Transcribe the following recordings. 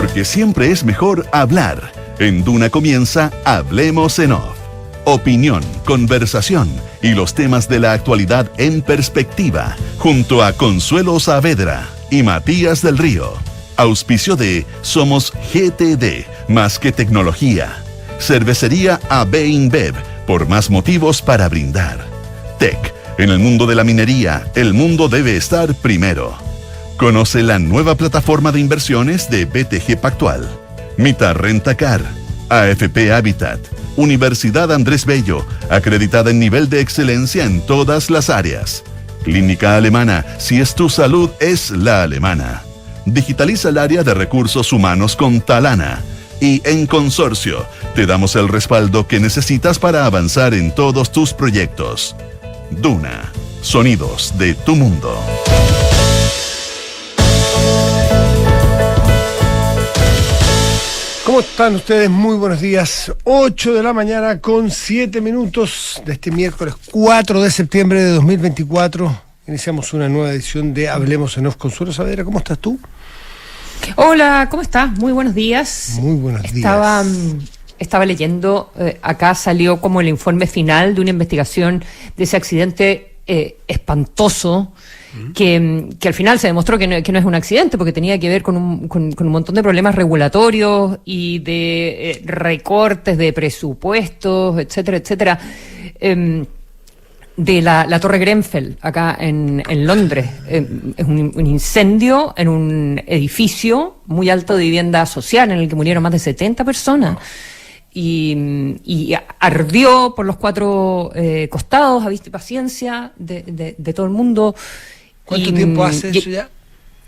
porque siempre es mejor hablar. En Duna comienza Hablemos en Off. Opinión, conversación y los temas de la actualidad en perspectiva, junto a Consuelo Saavedra y Matías del Río. Auspicio de Somos GTD, más que tecnología. Cervecería AB InBev, por más motivos para brindar. TEC, en el mundo de la minería, el mundo debe estar primero. Conoce la nueva plataforma de inversiones de BTG Pactual. Mita Rentacar, AFP Habitat, Universidad Andrés Bello, acreditada en nivel de excelencia en todas las áreas. Clínica Alemana, si es tu salud, es la alemana. Digitaliza el área de recursos humanos con Talana. Y en Consorcio, te damos el respaldo que necesitas para avanzar en todos tus proyectos. Duna, sonidos de tu mundo. ¿Cómo están ustedes? Muy buenos días. 8 de la mañana con 7 minutos de este miércoles 4 de septiembre de 2024. Iniciamos una nueva edición de Hablemos en Off. Consuelo Saavedra, ¿cómo estás tú? Hola, ¿cómo estás? Muy buenos días. Muy buenos días. Estaba leyendo, acá salió como el informe final de una investigación de ese accidente espantoso, que al final se demostró que no es un accidente, porque tenía que ver con un montón de problemas regulatorios y de recortes de presupuestos, etcétera, etcétera. De la Torre Grenfell, acá en Londres. Es un incendio en un edificio muy alto de vivienda social, en el que murieron más de 70 personas. Y ardió por los 4 costados, a vista y paciencia de todo el mundo. ¿Cuánto tiempo hace eso ya?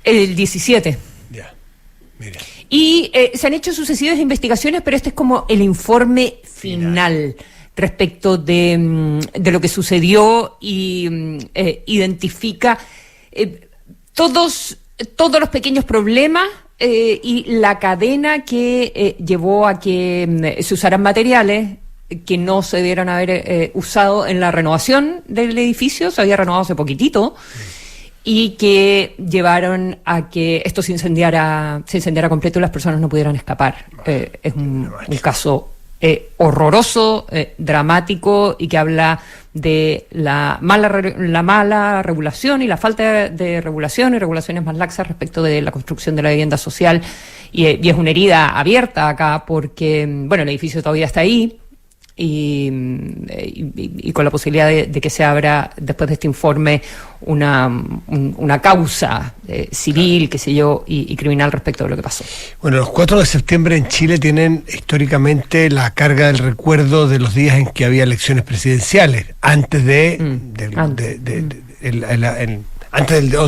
El 17. Ya, mira. Y se han hecho sucesivas investigaciones, pero este es como el informe final respecto de lo que sucedió y identifica todos los pequeños problemas y la cadena que llevó a que se usaran materiales que no se debieran haber usado en la renovación del edificio. Se había renovado hace poquitito. Y que llevaron a que esto se incendiara completo y las personas no pudieran escapar. Es un caso horroroso, dramático, y que habla de la mala regulación y la falta de regulación y regulaciones más laxas respecto de la construcción de la vivienda social, y es una herida abierta acá porque, bueno, el edificio todavía está ahí y con la posibilidad de que se abra después de este informe una causa civil, qué sé yo, y criminal respecto de lo que pasó. Bueno, los 4 de septiembre en Chile tienen históricamente la carga del recuerdo de los días en que había elecciones presidenciales, antes del 11 de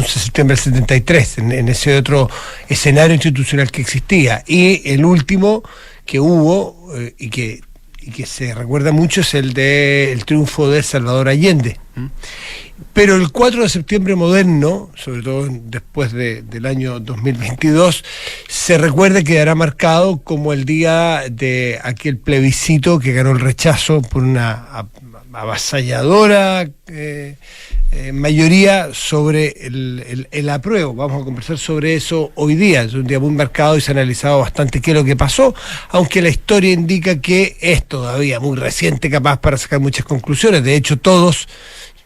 septiembre del 73, en ese otro escenario institucional que existía. Y el último que hubo y que se recuerda mucho es el triunfo de Salvador Allende. Pero el 4 de septiembre moderno, sobre todo después del año 2022, se recuerda y quedará marcado como el día de aquel plebiscito que ganó el rechazo por una avasalladora mayoría sobre el apruebo. Vamos a conversar sobre eso hoy día. Es un día muy marcado y se ha analizado bastante qué es lo que pasó, aunque la historia indica que es todavía muy reciente, capaz para sacar muchas conclusiones. De hecho, todos,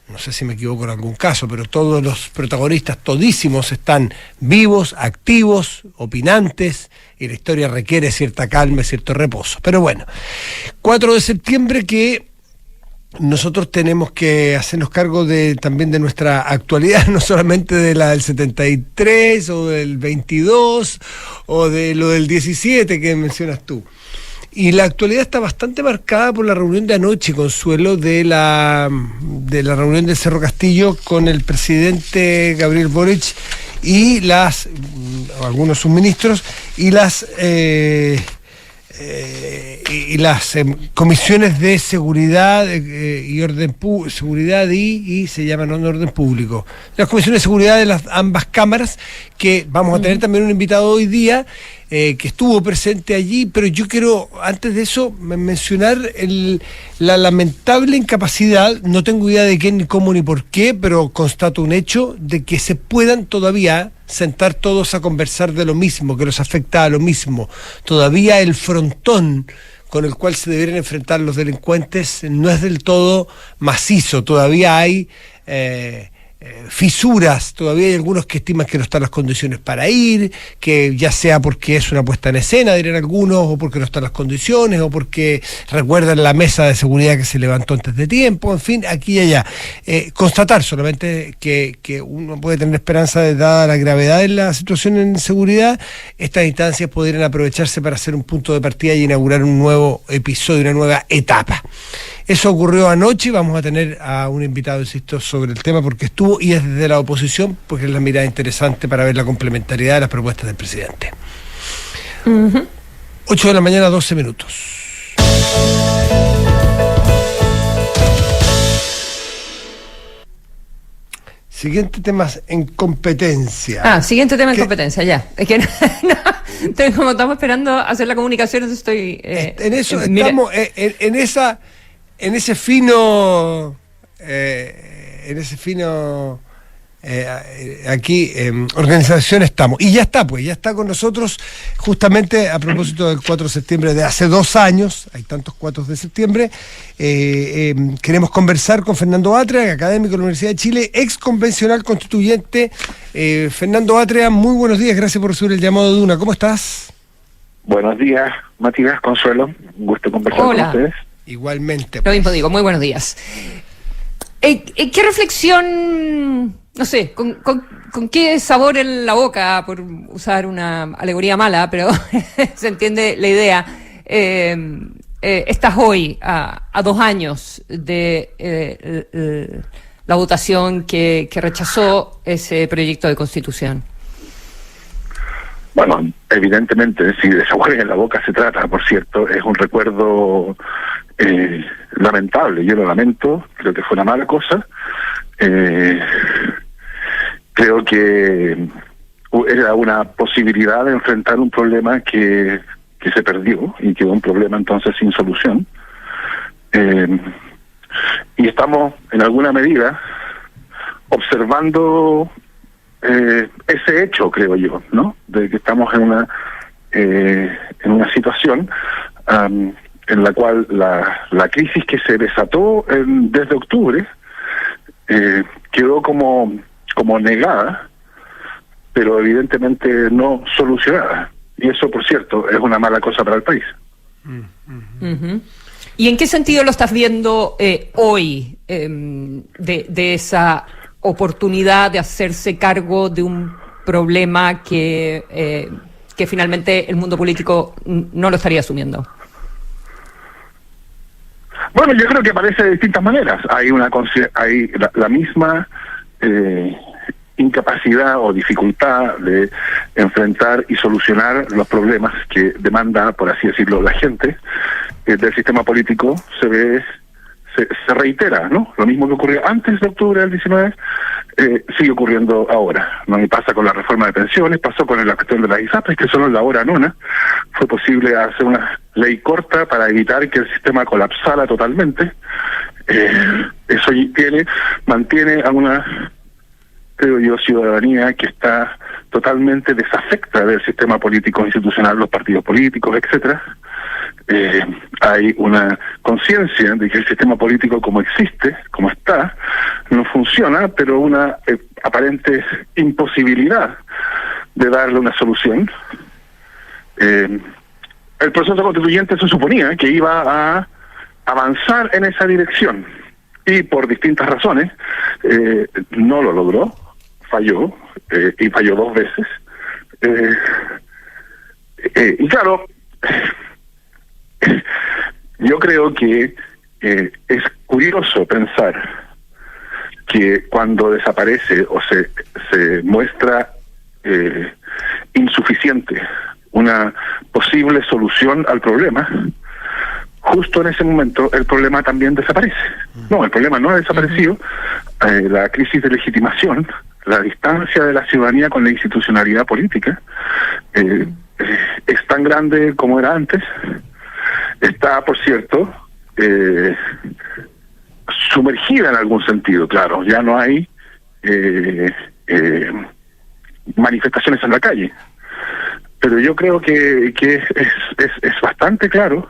no sé si me equivoco en algún caso, pero todos los protagonistas, todísimos, están vivos, activos, opinantes, y la historia requiere cierta calma y cierto reposo. Pero bueno, 4 de septiembre que nosotros tenemos que hacernos cargo también de nuestra actualidad, no solamente de la del 73 o del 22 o de lo del 17 que mencionas tú. Y la actualidad está bastante marcada por la reunión de anoche, Consuelo, de la reunión del Cerro Castillo con el presidente Gabriel Boric y algunos subministros y las comisiones de seguridad y orden seguridad y se llaman orden público. Las comisiones de seguridad de las ambas cámaras, que vamos a tener también un invitado hoy día, que estuvo presente allí, pero yo quiero, antes de eso, mencionar la lamentable incapacidad, no tengo idea de quién, ni cómo, ni por qué, pero constato un hecho de que se puedan todavía sentar todos a conversar de lo mismo, que los afecta a lo mismo. Todavía el frontón con el cual se deberían enfrentar los delincuentes no es del todo macizo, todavía hay fisuras, todavía hay algunos que estiman que no están las condiciones para ir, que ya sea porque es una puesta en escena, dirían algunos, o porque no están las condiciones, o porque recuerdan la mesa de seguridad que se levantó antes de tiempo, en fin, aquí y allá. Constatar solamente que uno puede tener esperanza de, dada la gravedad de la situación en seguridad, estas instancias podrían aprovecharse para hacer un punto de partida y inaugurar un nuevo episodio, una nueva etapa. Eso ocurrió anoche y vamos a tener a un invitado, insisto, sobre el tema porque estuvo y es desde la oposición, porque es la mirada interesante para ver la complementariedad de las propuestas del presidente. 8 de la mañana, 12 minutos. Siguiente tema en competencia. Siguiente tema en competencia, ya. Es que como estamos esperando hacer la comunicación, estoy... en eso estamos, en ese fino aquí organización estamos, y ya está con nosotros justamente a propósito del 4 de septiembre de hace 2 años, hay tantos 4 de septiembre, queremos conversar con Fernando Atria, académico de la Universidad de Chile, ex convencional constituyente. Fernando Atria, muy buenos días, gracias por recibir el llamado de Duna, ¿cómo estás? Buenos días, Matías, Consuelo, un gusto conversar con ustedes. Igualmente. Lo mismo digo, muy buenos días. ¿Qué reflexión, no sé, con qué sabor en la boca, por usar una alegoría mala, pero se entiende la idea, estás hoy a 2 años de la votación que rechazó ese proyecto de constitución? Bueno, evidentemente, si de sabor en la boca se trata, por cierto, es un recuerdo lamentable. Yo lo lamento, creo que fue una mala cosa. Creo que era una posibilidad de enfrentar un problema que se perdió y quedó un problema entonces sin solución. Y estamos en alguna medida observando ese hecho, creo yo, ¿no? De que estamos en una situación en la cual la crisis que se desató desde octubre quedó como negada, pero evidentemente no solucionada. Y eso, por cierto, es una mala cosa para el país. Uh-huh. ¿Y en qué sentido lo estás viendo hoy, de esa oportunidad de hacerse cargo de un problema que finalmente el mundo político no lo estaría asumiendo? Bueno, yo creo que aparece de distintas maneras. Hay la misma incapacidad o dificultad de enfrentar y solucionar los problemas que demanda, por así decirlo, la gente del sistema político. Se reitera, ¿no? Lo mismo que ocurrió antes de octubre del 19 sigue ocurriendo ahora, ¿no? Y pasa con la reforma de pensiones, pasó con la cuestión de las ISAPRES, que solo en la hora nona fue posible hacer una ley corta para evitar que el sistema colapsara totalmente. Eso mantiene a una, creo yo, ciudadanía que está totalmente desafecta del sistema político institucional, los partidos políticos, etcétera. Hay una conciencia de que el sistema político como existe, como está, no funciona, pero una aparente imposibilidad de darle una solución. El proceso constituyente se suponía que iba a avanzar en esa dirección y por distintas razones no lo logró, falló, y falló 2 veces. Y claro, yo creo que es curioso pensar que cuando desaparece o se muestra insuficiente una posible solución al problema, justo en ese momento el problema también desaparece. No, el problema no ha desaparecido. La crisis de legitimación, la distancia de la ciudadanía con la institucionalidad política, es tan grande como era antes. Está, por cierto, sumergida en algún sentido, claro. Ya no hay manifestaciones en la calle. Pero yo creo que es bastante claro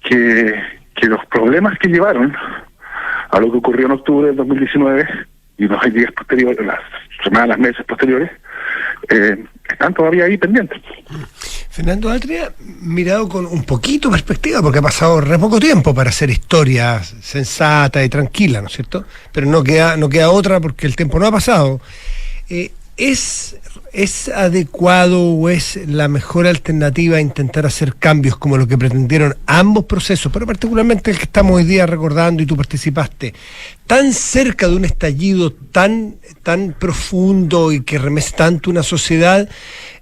que los problemas que llevaron a lo que ocurrió en octubre del 2019 y los días posteriores, las semanas, meses posteriores, están todavía ahí pendientes. Fernando Atria, mirado con un poquito de perspectiva, porque ha pasado re poco tiempo para hacer historia sensata y tranquila, ¿no es cierto? Pero no queda otra porque el tiempo no ha pasado. ¿Es adecuado o es la mejor alternativa intentar hacer cambios como lo que pretendieron ambos procesos, pero particularmente el que estamos hoy día recordando y tú participaste, tan cerca de un estallido tan profundo y que remece tanto una sociedad?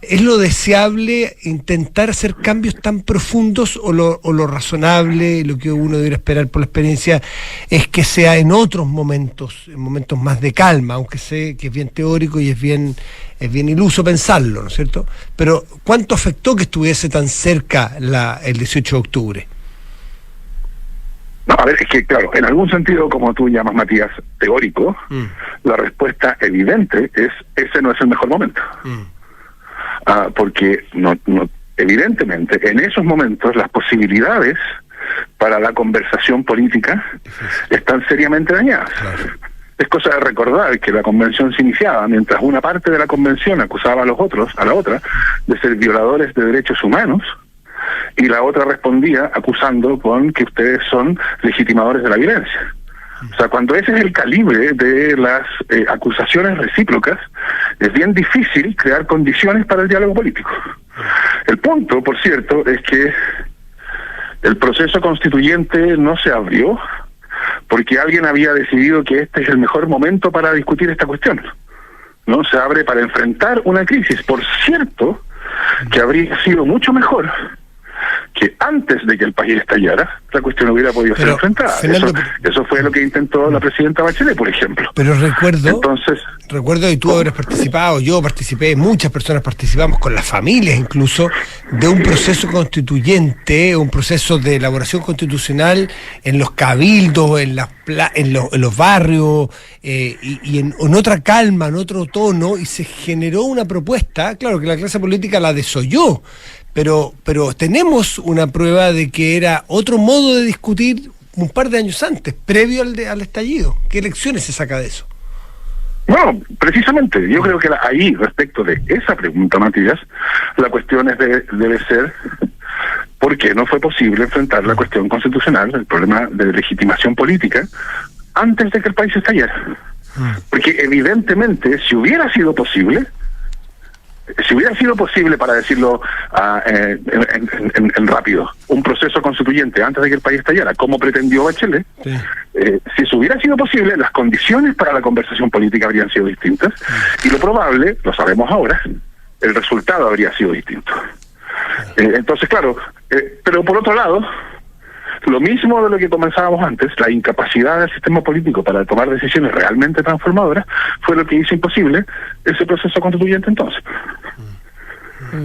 ¿Es lo deseable intentar hacer cambios tan profundos o lo razonable, lo que uno debería esperar por la experiencia, es que sea en otros momentos, en momentos más de calma, aunque sé que es bien teórico y es bien iluso pensarlo, ¿no es cierto? Pero ¿cuánto afectó que estuviese tan cerca el 18 de octubre? No, a ver, es que claro, en algún sentido, como tú llamas, Matías, teórico, la respuesta evidente es: ese no es el mejor momento. Porque evidentemente en esos momentos las posibilidades para la conversación política están seriamente dañadas. Claro. Es cosa de recordar que la convención se iniciaba mientras una parte de la convención acusaba a la otra de ser violadores de derechos humanos, y la otra respondía acusando con que ustedes son legitimadores de la violencia. O sea, cuando ese es el calibre de las acusaciones recíprocas, es bien difícil crear condiciones para el diálogo político. El punto, por cierto, es que el proceso constituyente no se abrió porque alguien había decidido que este es el mejor momento para discutir esta cuestión. No se abre para enfrentar una crisis. Por cierto, que habría sido mucho mejor que antes de que el país estallara, la cuestión hubiera podido ser enfrentada. Fernando, eso fue lo que intentó la presidenta Bachelet, por ejemplo. Pero recuerdo, y tú habrás participado, yo participé, muchas personas participamos, con las familias incluso, de un proceso constituyente, un proceso de elaboración constitucional en los cabildos, en los barrios, y en otra calma, en otro tono, y se generó una propuesta, claro que la clase política la desoyó, pero tenemos una prueba de que era otro modo de discutir un par de años antes, previo al estallido. ¿Qué lecciones se saca de eso? Bueno, precisamente, yo creo que ahí, respecto de esa pregunta, Matías, la cuestión debe ser ¿por qué no fue posible enfrentar la cuestión constitucional, el problema de legitimación política, antes de que el país estallara? Porque evidentemente, si hubiera sido posible, para decirlo en rápido, un proceso constituyente antes de que el país estallara, como pretendió Bachelet, si eso hubiera sido posible, las condiciones para la conversación política habrían sido distintas, y lo probable, lo sabemos ahora, el resultado habría sido distinto. Entonces, claro, pero por otro lado, lo mismo de lo que comenzábamos antes, la incapacidad del sistema político para tomar decisiones realmente transformadoras, fue lo que hizo imposible ese proceso constituyente entonces.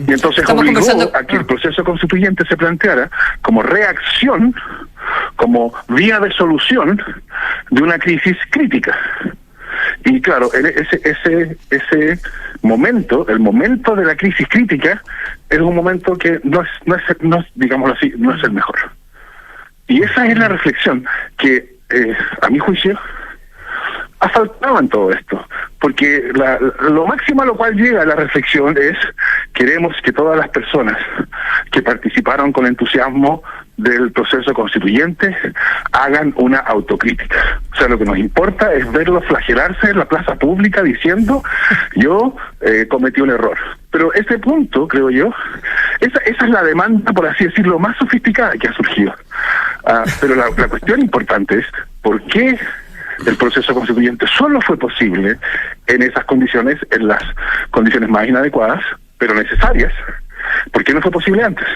Y entonces obligó a que el proceso constituyente se planteara como reacción, como vía de solución de una crisis crítica. Y claro, ese momento, el momento de la crisis crítica, es un momento que no es digámoslo así, no es el mejor. Y esa es la reflexión que, a mi juicio, ha faltado en todo esto. Porque lo máximo a lo cual llega la reflexión es: queremos que todas las personas que participaron con entusiasmo del proceso constituyente hagan una autocrítica. O sea, lo que nos importa es verlos flagelarse en la plaza pública diciendo: yo cometí un error. Pero ese punto, creo yo, esa es la demanda, por así decirlo, más sofisticada que ha surgido. Pero la cuestión importante es: ¿por qué el proceso constituyente solo fue posible en esas condiciones, en las condiciones más inadecuadas, pero necesarias? ¿Por qué no fue posible antes?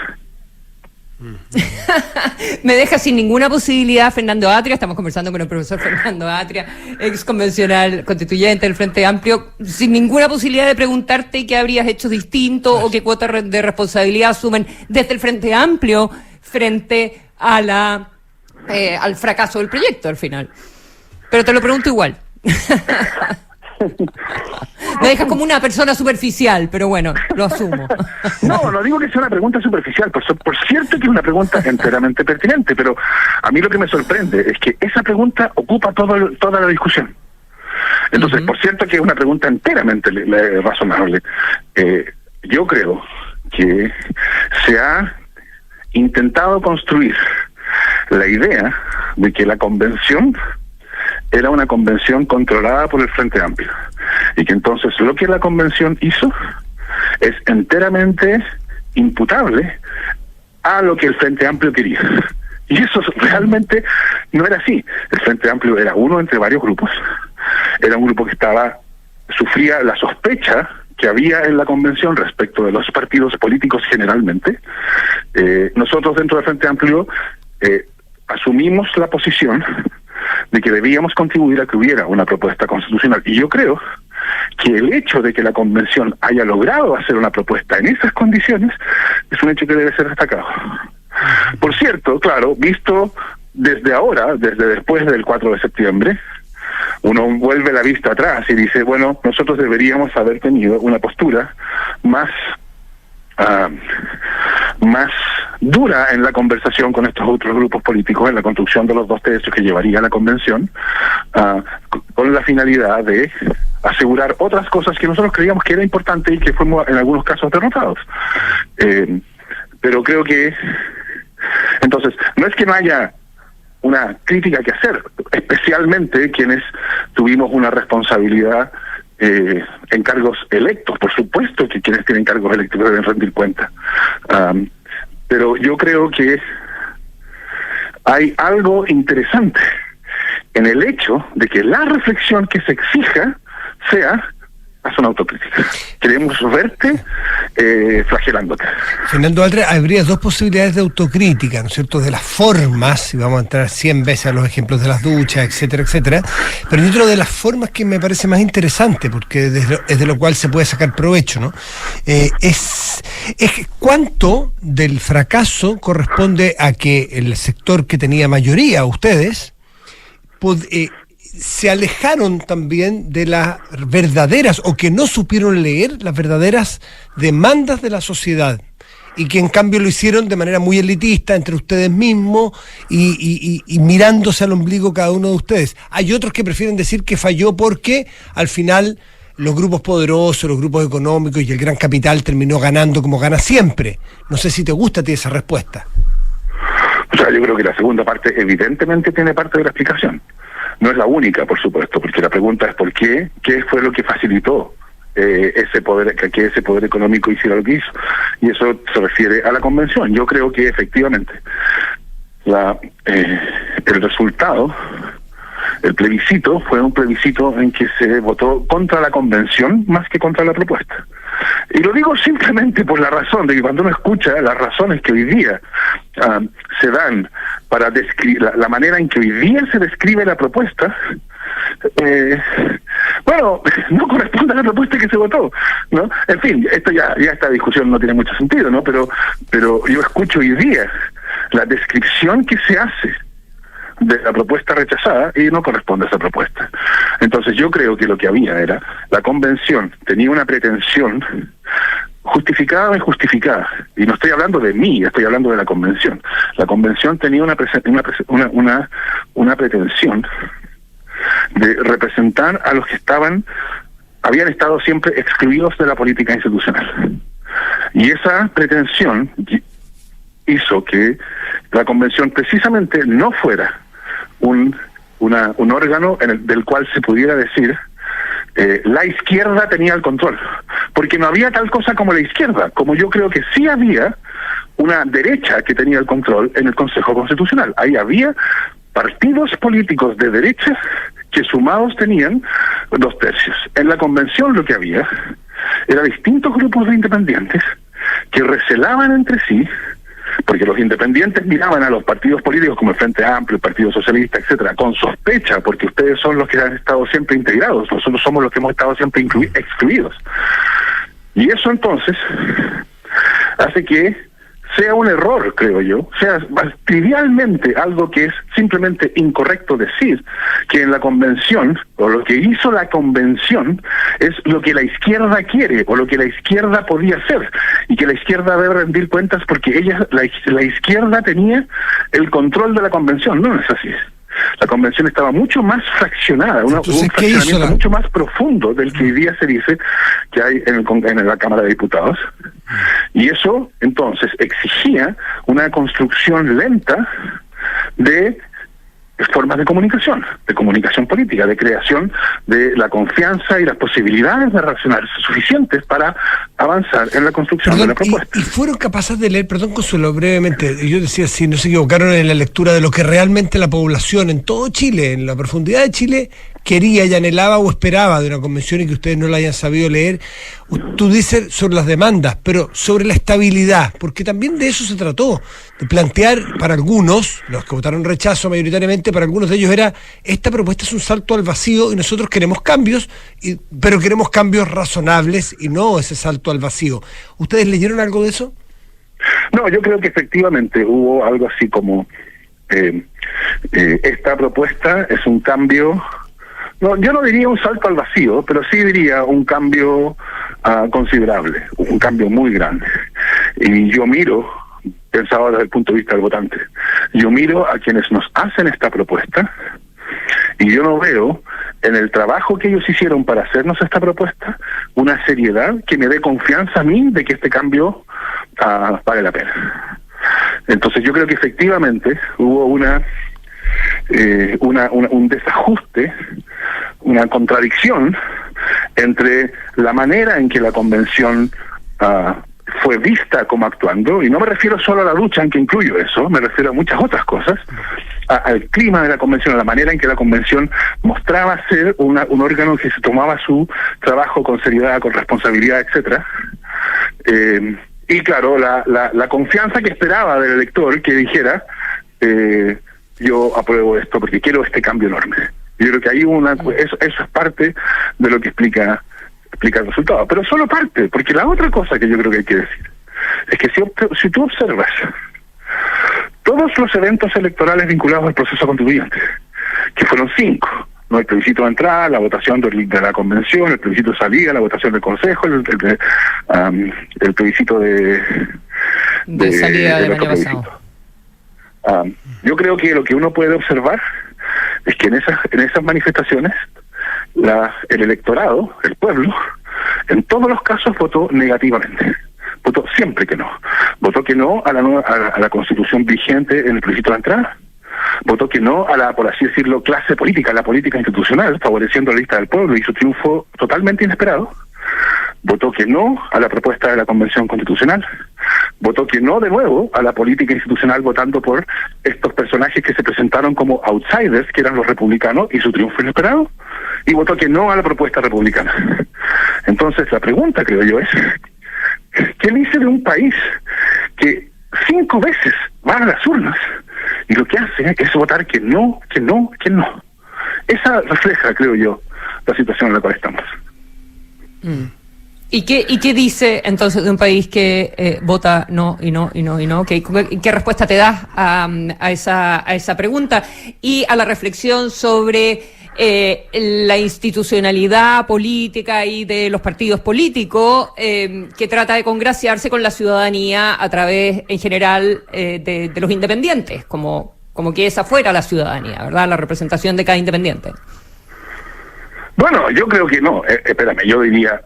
Me deja sin ninguna posibilidad Fernando Atria. Estamos conversando con el profesor Fernando Atria, ex convencional constituyente del Frente Amplio, sin ninguna posibilidad de preguntarte qué habrías hecho distinto o qué cuota de responsabilidad asumen desde el Frente Amplio frente a al fracaso del proyecto al final. Pero te lo pregunto igual. Me dejas como una persona superficial, pero bueno, lo asumo. No digo que sea una pregunta superficial, por cierto que es una pregunta enteramente pertinente, pero a mí lo que me sorprende es que esa pregunta ocupa toda la discusión. Entonces, por cierto que es una pregunta enteramente razonable. Yo creo que se ha intentado construir la idea de que la convención era una convención controlada por el Frente Amplio y que entonces lo que la convención hizo es enteramente imputable a lo que el Frente Amplio quería. Y eso realmente no era así. El Frente Amplio era uno entre varios grupos. Era un grupo que sufría la sospecha que había en la convención respecto de los partidos políticos generalmente. Nosotros dentro del Frente Amplio asumimos la posición de que debíamos contribuir a que hubiera una propuesta constitucional. Y yo creo que el hecho de que la convención haya logrado hacer una propuesta en esas condiciones es un hecho que debe ser destacado. Por cierto, claro, visto desde ahora, desde después del 4 de septiembre, uno vuelve la vista atrás y dice, bueno, nosotros deberíamos haber tenido una postura más dura en la conversación con estos otros grupos políticos en la construcción de los 2 tercios que llevaría la convención, con la finalidad de asegurar otras cosas que nosotros creíamos que era importante y que fuimos en algunos casos derrotados. Pero creo que entonces no es que no haya una crítica que hacer, especialmente quienes tuvimos una responsabilidad en cargos electos. Por supuesto que quienes tienen cargos electos deben rendir cuenta, pero yo creo que hay algo interesante en el hecho de que la reflexión que se exija sea haz una autocrítica. Queremos verte flagelándote. Fernando Atria, habría 2 posibilidades de autocrítica, ¿no es cierto? De las formas, y vamos a entrar 100 veces a los ejemplos de las duchas, etcétera, etcétera, pero dentro de las formas que me parece más interesante, porque es de lo cual se puede sacar provecho, ¿no? Es cuánto del fracaso corresponde a que el sector que tenía mayoría, ustedes, se alejaron también de las verdaderas, o que no supieron leer las verdaderas demandas de la sociedad, y que en cambio lo hicieron de manera muy elitista entre ustedes mismos y mirándose al ombligo cada uno de ustedes. Hay otros que prefieren decir que falló porque al final los grupos poderosos, los grupos económicos y el gran capital terminó ganando como gana siempre. No sé si te gusta a ti esa respuesta. O sea, yo creo que la segunda parte evidentemente tiene parte de la explicación. No es la única, por supuesto, porque la pregunta es ¿por qué? ¿Qué fue lo que facilitó ese poder, que ese poder económico hiciera lo que hizo? Y eso se refiere a la convención. Yo creo que efectivamente el resultado, el plebiscito, fue un plebiscito en que se votó contra la convención más que contra la propuesta. Y lo digo simplemente por la razón de que cuando uno escucha las razones que hoy día se dan para describir la manera en que hoy día se describe la propuesta, bueno, no corresponde a la propuesta que se votó, ¿no? En fin, esto ya esta discusión no tiene mucho sentido, ¿no? Pero yo escucho hoy día la descripción que se hace de la propuesta rechazada y no corresponde a esa propuesta. Entonces yo creo que lo que había era, la convención tenía una pretensión justificada o injustificada, y no estoy hablando de mí, estoy hablando de la convención. La convención tenía una pretensión de representar a los que habían estado siempre excluidos de la política institucional. Y esa pretensión hizo que la convención precisamente no fuera un órgano del cual se pudiera decir la izquierda tenía el control, porque no había tal cosa como la izquierda, como yo creo que sí había una derecha que tenía el control en el Consejo Constitucional. Ahí había partidos políticos de derecha que sumados tenían 2 tercios. En la convención lo que había era distintos grupos de independientes que recelaban entre sí porque los independientes miraban a los partidos políticos como el Frente Amplio, el Partido Socialista, etcétera, con sospecha, porque ustedes son los que han estado siempre integrados, nosotros somos los que hemos estado siempre excluidos. Y eso entonces hace que sea un error, creo yo, sea trivialmente algo que es simplemente incorrecto decir, que en la convención, o lo que hizo la convención, es lo que la izquierda quiere, o lo que la izquierda podía hacer, y que la izquierda debe rendir cuentas porque la izquierda tenía el control de la convención. No es así. La convención estaba mucho más fraccionada, un fraccionamiento mucho más profundo del que hoy día se dice que hay en la Cámara de Diputados. Y eso, entonces, exigía una construcción lenta de formas de comunicación política, de creación de la confianza y las posibilidades de reaccionar suficientes para avanzar en la construcción de la propuesta. Y fueron capaces de leer, perdón Consuelo, brevemente, yo decía, si no se equivocaron en la lectura de lo que realmente la población en todo Chile, en la profundidad de Chile, quería y anhelaba o esperaba de una convención, y que ustedes no la hayan sabido leer. Tú dices sobre las demandas, pero sobre la estabilidad, porque también de eso se trató, de plantear para algunos, los que votaron rechazo mayoritariamente, para algunos de ellos era, esta propuesta es un salto al vacío y nosotros queremos cambios, pero queremos cambios razonables y no ese salto al vacío. ¿Ustedes leyeron algo de eso? No, yo creo que efectivamente hubo algo así como esta propuesta es un cambio. No, yo no diría un salto al vacío, pero sí diría un cambio considerable, un cambio muy grande. Y yo miro, pensaba desde el punto de vista del votante, yo miro a quienes nos hacen esta propuesta y yo no veo en el trabajo que ellos hicieron para hacernos esta propuesta una seriedad que me dé confianza a mí de que este cambio vale la pena. Entonces yo creo que efectivamente hubo un desajuste, una contradicción entre la manera en que la convención fue vista como actuando, y no me refiero solo a la lucha, en que incluyo eso, me refiero a muchas otras cosas, al clima de la convención, a la manera en que la convención mostraba ser un órgano que se tomaba su trabajo con seriedad, con responsabilidad, etcétera. Y claro, la confianza que esperaba del elector que dijera yo apruebo esto porque quiero este cambio enorme. Yo creo que ahí eso es parte de lo que explica el resultado, pero solo parte, porque la otra cosa que yo creo que hay que decir es que si tú observas todos los eventos electorales vinculados al proceso constituyente, que fueron 5, ¿no? El plebiscito de entrada, la votación de la convención, el plebiscito de salida, la votación del consejo, el plebiscito de salida del año pasado. Yo creo que lo que uno puede observar es que en esas manifestaciones el electorado, el pueblo, en todos los casos votó negativamente. Votó siempre que no. Votó que no a la constitución vigente en el plebiscito de entrada. Votó que no a la, por así decirlo, clase política, la política institucional, favoreciendo la lista del pueblo y su triunfo totalmente inesperado. Votó que no a la propuesta de la Convención Constitucional. Votó que no de nuevo a la política institucional, votando por estos personajes que se presentaron como outsiders, que eran los republicanos, y su triunfo inesperado. Y votó que no a la propuesta republicana. Entonces la pregunta, creo yo, es ¿qué dice de un país que 5 veces va a las urnas y lo que hace es votar que no, que no, que no? Esa refleja, creo yo, la situación en la cual estamos. ¿Y qué dice entonces de un país que vota no y no y no y no? ¿Qué respuesta te das a esa pregunta? Y a la reflexión sobre la institucionalidad política y de los partidos políticos, que trata de congraciarse con la ciudadanía a través, en general, de los independientes, como que esa fuera la ciudadanía, ¿verdad? La representación de cada independiente. Bueno, yo creo que no. Yo diría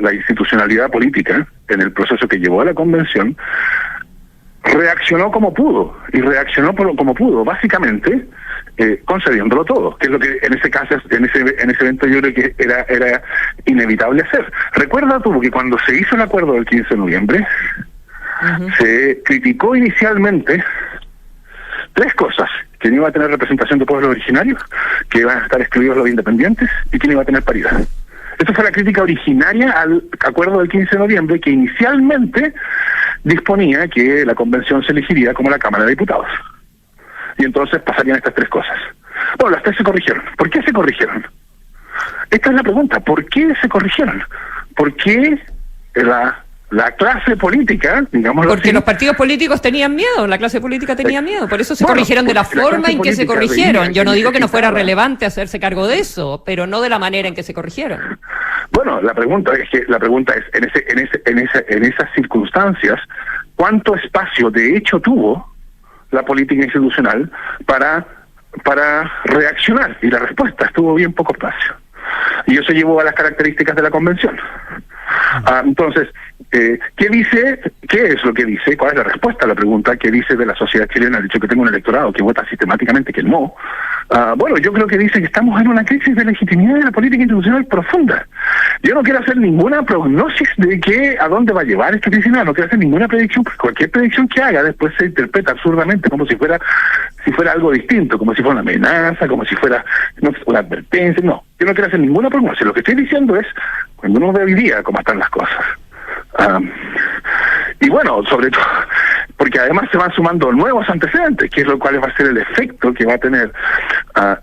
la institucionalidad política en el proceso que llevó a la convención reaccionó como pudo, y reaccionó como pudo, básicamente concediéndolo todo, que es lo que en ese caso, en ese evento yo creo que era inevitable hacer. Recuerda tú que cuando se hizo el acuerdo del 15 de noviembre, se criticó inicialmente 3 cosas: que no iba a tener representación de pueblos originarios, que iban a estar excluidos los independientes y que no iba a tener paridad. Esa fue la crítica originaria al acuerdo del 15 de noviembre, que inicialmente disponía que la convención se elegiría como la Cámara de Diputados. Y entonces pasarían estas tres cosas. Bueno, las tres se corrigieron. ¿Por qué se corrigieron? Esta es la pregunta. ¿Por qué se corrigieron? ¿Por qué la clase política, digamos, porque los partidos políticos tenían miedo, la clase política tenía miedo, por eso se corrigieron de la forma en que se corrigieron. Yo no digo que no fuera relevante hacerse cargo de eso, pero no de la manera en que se corrigieron. Bueno, la pregunta es en esas circunstancias, ¿cuánto espacio de hecho tuvo la política institucional para reaccionar? Y la respuesta estuvo bien poco espacio. Y eso llevó a las características de la convención. Entonces, ¿qué es lo que dice? ¿Cuál es la respuesta a la pregunta? ¿Qué dice de la sociedad chilena? Ha dicho que tengo un electorado que vota sistemáticamente que no. Bueno, yo creo que dice que estamos en una crisis de legitimidad de la política institucional profunda. Yo no quiero hacer ninguna prognosis de a dónde va a llevar esta crisis, no quiero hacer ninguna predicción, porque cualquier predicción que haga después se interpreta absurdamente como si fuera algo distinto, como si fuera una amenaza, como si fuera una advertencia. No, yo no quiero hacer ninguna prognosis. Lo que estoy diciendo es, cuando uno ve hoy día cómo están las cosas, y bueno, sobre todo, porque además se van sumando nuevos antecedentes, que es lo cual va a ser el efecto que va a tener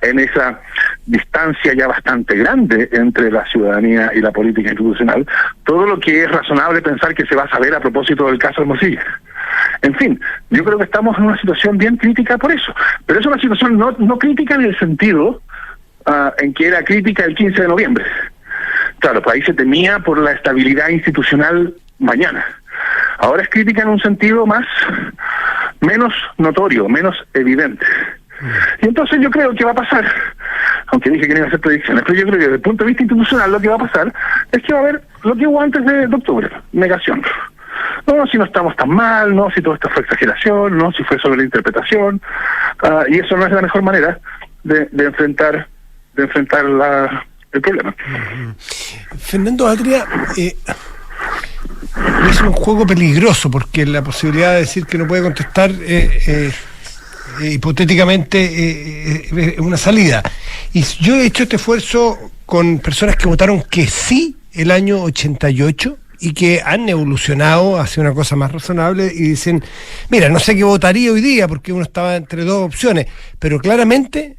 en esa distancia ya bastante grande entre la ciudadanía y la política institucional, todo lo que es razonable pensar que se va a saber a propósito del caso Hermosilla. En fin, yo creo que estamos en una situación bien crítica por eso, pero es una situación no crítica en el sentido en que era crítica el 15 de noviembre. Claro, pues ahí se temía por la estabilidad institucional mañana. Ahora es crítica en un sentido menos notorio, menos evidente. Y entonces yo creo que va a pasar, aunque dije que no iba a hacer predicciones, pero yo creo que desde el punto de vista institucional lo que va a pasar es que va a haber lo que hubo antes de octubre, negación. No, si no estamos tan mal, no, si todo esto fue exageración, no, si fue solo la interpretación, y eso no es la mejor manera de enfrentar el problema. Fernando Atria, es un juego peligroso porque la posibilidad de decir que no puede contestar hipotéticamente es una salida. Y yo he hecho este esfuerzo con personas que votaron que sí el año 88 y que han evolucionado hacia una cosa más razonable y dicen, mira, no sé qué votaría hoy día porque uno estaba entre dos opciones, pero claramente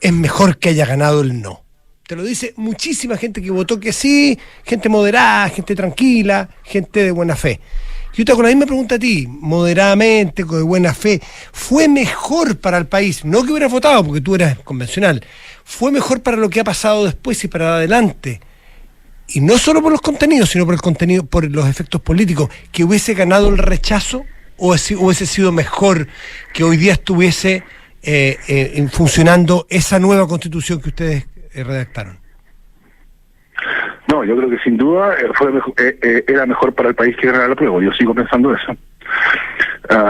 es mejor que haya ganado el no. Te lo dice muchísima gente que votó que sí, gente moderada, gente tranquila, gente de buena fe. Yo te hago la misma pregunta a ti, moderadamente, de buena fe, ¿fue mejor para el país? No que hubieras votado, porque tú eras convencional, ¿fue mejor para lo que ha pasado después y para adelante? Y no solo por los contenidos, sino por el contenido, por los efectos políticos, que hubiese ganado el rechazo o hubiese sido mejor que hoy día estuviese funcionando esa nueva constitución que ustedes redactaron. No, yo creo que sin duda era mejor para el país que ganara la prueba. Yo sigo pensando eso.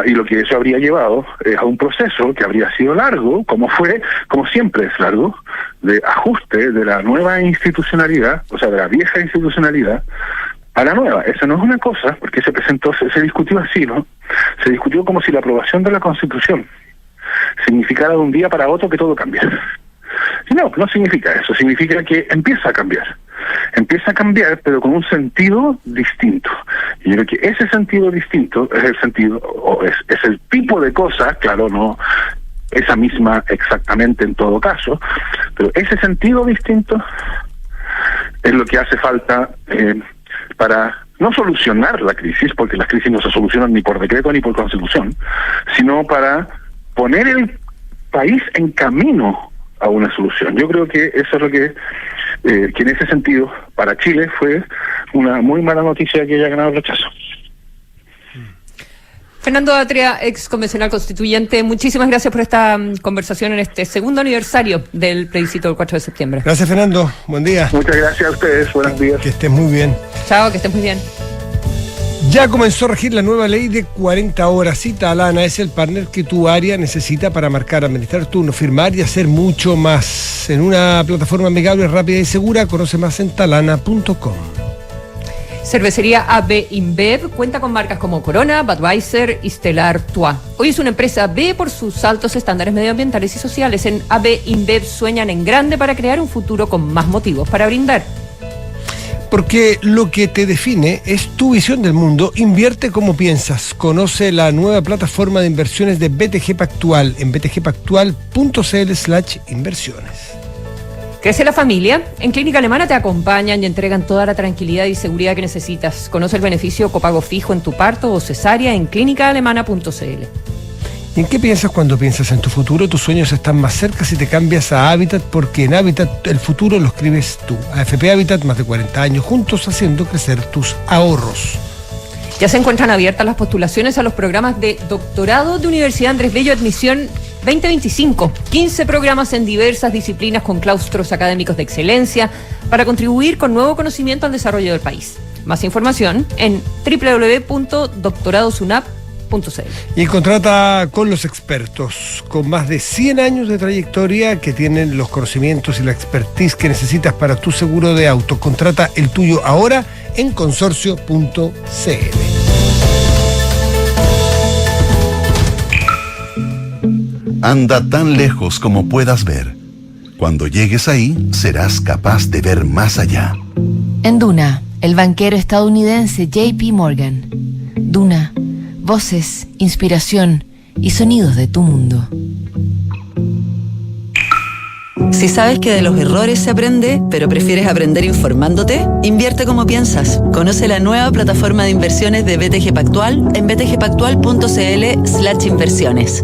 Y lo que eso habría llevado es a un proceso que habría sido largo, como siempre es largo, de ajuste de la nueva institucionalidad, o sea, de la vieja institucionalidad a la nueva. Eso no es una cosa, porque se discutió así, ¿no? Se discutió como si la aprobación de la Constitución significara de un día para otro que todo cambia. Y no significa eso, significa que empieza a cambiar, pero con un sentido distinto. Y yo creo que ese sentido distinto es el sentido, o es el tipo de cosa, claro, no esa misma exactamente en todo caso, pero ese sentido distinto es lo que hace falta para no solucionar la crisis, porque las crisis no se solucionan ni por decreto ni por constitución, sino para poner el país en camino a una solución. Yo creo que eso es lo que en ese sentido para Chile fue una muy mala noticia que haya ganado el rechazo. Fernando Atria, ex convencional constituyente, muchísimas gracias por esta conversación en este segundo aniversario del plebiscito del 4 de septiembre. Gracias, Fernando. Buen día. Muchas gracias a ustedes. Buenos días. Que estés muy bien. Chao, que estés muy bien. Ya comenzó a regir la nueva ley de 40 horas. Talana es el partner que tu área necesita para marcar, administrar turnos, firmar y hacer mucho más. En una plataforma amigable, rápida y segura. Conoce más en talana.com. Cervecería AB InBev cuenta con marcas como Corona, Budweiser y Stella Artois. Hoy es una empresa B por sus altos estándares medioambientales y sociales. En AB InBev sueñan en grande para crear un futuro con más motivos para brindar. Porque lo que te define es tu visión del mundo. Invierte como piensas. Conoce la nueva plataforma de inversiones de BTG Pactual en btgpactual.cl/inversiones. Crece la familia. En Clínica Alemana te acompañan y entregan toda la tranquilidad y seguridad que necesitas. Conoce el beneficio copago fijo en tu parto o cesárea en clínicaalemana.cl. ¿Y en qué piensas cuando piensas en tu futuro? Tus sueños están más cerca si te cambias a Habitat, porque en Habitat el futuro lo escribes tú. AFP Habitat, más de 40 años juntos haciendo crecer tus ahorros. Ya se encuentran abiertas las postulaciones a los programas de doctorado de Universidad Andrés Bello, admisión 2025. 15 programas en diversas disciplinas con claustros académicos de excelencia para contribuir con nuevo conocimiento al desarrollo del país. Más información en www.doctoradosunap.cl. Y contrata con los expertos, con más de 100 años de trayectoria, que tienen los conocimientos y la expertise que necesitas para tu seguro de auto. Contrata el tuyo ahora en consorcio.cl. Anda tan lejos como puedas ver. Cuando llegues ahí, serás capaz de ver más allá. En Duna, el banquero estadounidense JP Morgan. Duna, voces, inspiración y sonidos de tu mundo. Si sabes que de los errores se aprende, pero prefieres aprender informándote, invierte como piensas. Conoce la nueva plataforma de inversiones de BTG Pactual en btgpactual.cl/inversiones.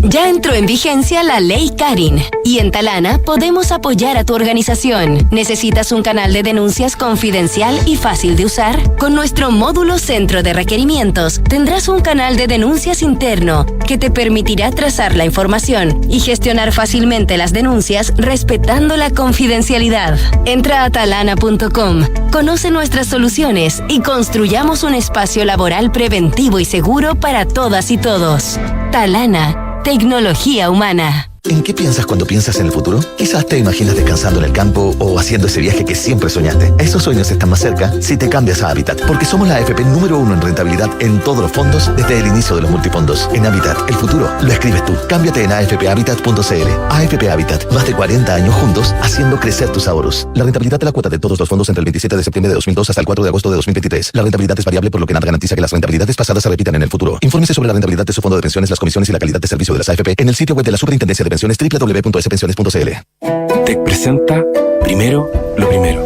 Ya entró en vigencia la Ley Karin y en Talana podemos apoyar a tu organización. ¿Necesitas un canal de denuncias confidencial y fácil de usar? Con nuestro módulo Centro de Requerimientos tendrás un canal de denuncias interno que te permitirá trazar la información y gestionar fácilmente las denuncias respetando la confidencialidad. Entra a talana.com, conoce nuestras soluciones y construyamos un espacio laboral preventivo y seguro para todas y todos. Talana. Tecnología humana. ¿En qué piensas cuando piensas en el futuro? Quizás te imaginas descansando en el campo o haciendo ese viaje que siempre soñaste. Esos sueños están más cerca si te cambias a Habitat, porque somos la AFP número 1 en rentabilidad en todos los fondos desde el inicio de los multifondos. En Habitat, el futuro lo escribes tú. Cámbiate en afphabitat.cl. AFP Habitat, más de 40 años juntos haciendo crecer tus ahorros. La rentabilidad de la cuota de todos los fondos entre el 27 de septiembre de 2002 hasta el 4 de agosto de 2023. La rentabilidad es variable, por lo que nada garantiza que las rentabilidades pasadas se repitan en el futuro. Infórmese sobre la rentabilidad de su fondo de pensiones, las comisiones y la calidad de servicio de las AFP en el sitio web de la Superintendencia de Pensiones www.spensiones.cl. TEC presenta Primero lo Primero.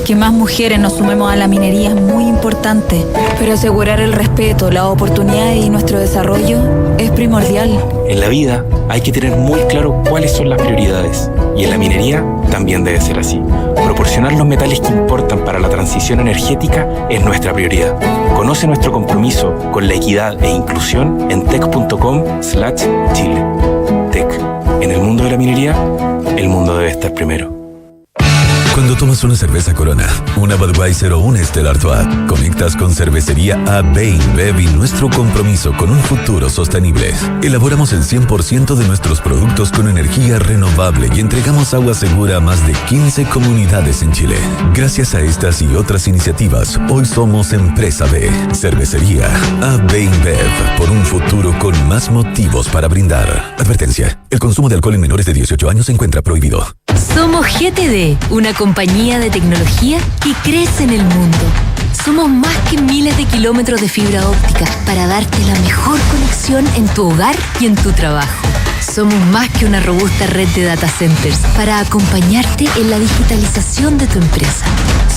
Que más mujeres nos sumemos a la minería es muy importante, pero asegurar el respeto, las oportunidades y nuestro desarrollo es primordial. En la vida hay que tener muy claro cuáles son las prioridades, y en la minería también debe ser así. Proporcionar los metales que importan para la transición energética es nuestra prioridad. Conoce nuestro compromiso con la equidad e inclusión en tec.com/Chile. TEC. En el mundo de la minería, el mundo debe estar primero. Cuando tomas una cerveza Corona, una Budweiser o una Stella Artois, conectas con Cervecería AB InBev y nuestro compromiso con un futuro sostenible. Elaboramos el 100% de nuestros productos con energía renovable y entregamos agua segura a más de 15 comunidades en Chile. Gracias a estas y otras iniciativas, hoy somos Empresa B. Cervecería AB InBev, por un futuro con más motivos para brindar. Advertencia: el consumo de alcohol en menores de 18 años se encuentra prohibido. Somos GTD, una compañía de tecnología que crece en el mundo. Somos más que miles de kilómetros de fibra óptica para darte la mejor conexión en tu hogar y en tu trabajo. Somos más que una robusta red de data centers para acompañarte en la digitalización de tu empresa.